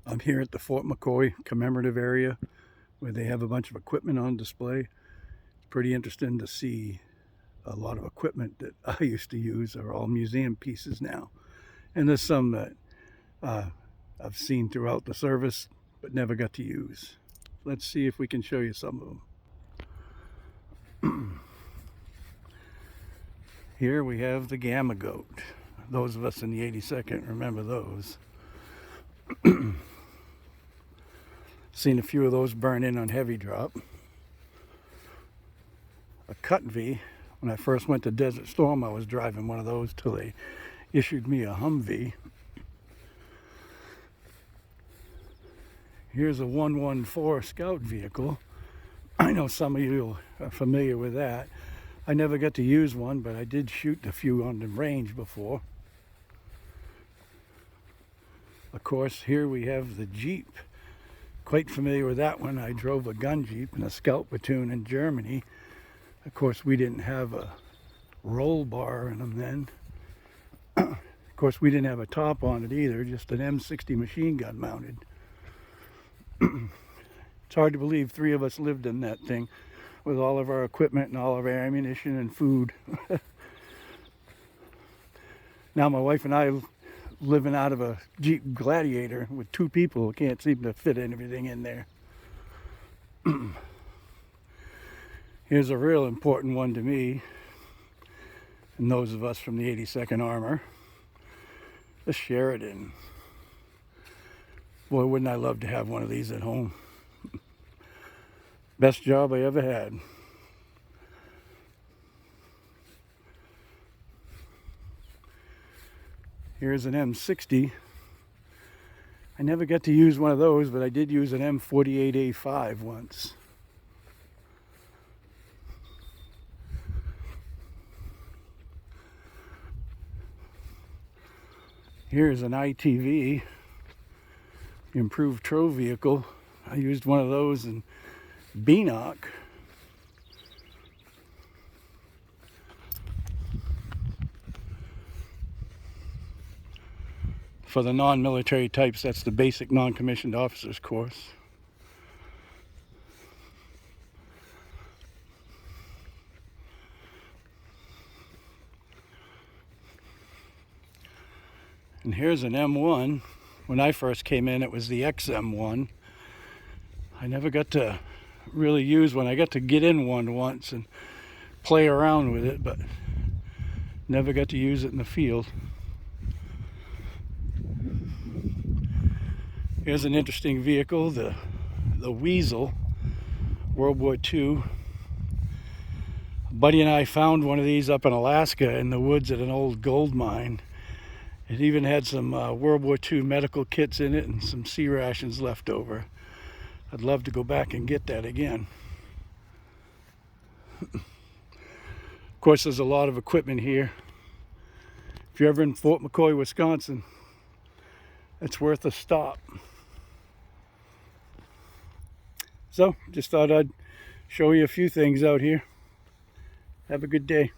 I'm here at the Fort McCoy commemorative area where they have a bunch of equipment on display. It's pretty interesting to see a lot of equipment that I used to use are all museum pieces now. And there's some that uh, I've seen throughout the service but never got to use. Let's see if we can show you some of them. Here we have the Gamma Goat. Those of us in the 82nd remember those. Seen a few of those burn in on heavy drop. A Cut V. When I first went to Desert Storm, I was driving one of those till they issued me a Humvee. Here's a 114 Scout vehicle. I know some of you are familiar with that. I never got to use one, but I did shoot a few on the range before. Of course, here we have the Jeep. Quite familiar with that one. I drove a gun Jeep in a Scout platoon in Germany. Of course, we didn't have a roll bar in them then. Of course, we didn't have a top on it either, just an M60 machine gun mounted. It's hard to believe 3 of us lived in that thing with all of our equipment and all of our ammunition and food. Now my wife and I living out of a Jeep Gladiator with 2 people. Can't seem to fit everything in there. Here's a real important one to me and those of us from the 82nd Armor. The Sheridan. Boy, wouldn't I love to have one of these at home. Best job I ever had. Here's an M60. I never got to use one of those, but I did use an M48A5 once. Here's an ITV, improved Trove vehicle. I used one of those in Beanock. For the non-military types, that's the basic non-commissioned officers course. And here's an M1. When I first came in, it was the XM1. I never got to really use one. I got to get in one once and play around with it, but never got to use it in the field. Here's an interesting vehicle, the Weasel, World War II. A buddy and I found one of these up in Alaska in the woods at an old gold mine. It even had some World War II medical kits in it and some sea rations left over. I'd love to go back and get that again. Of course, there's a lot of equipment here. If you're ever in Fort McCoy, Wisconsin, it's worth a stop. So, just thought I'd show you a few things out here. Have a good day.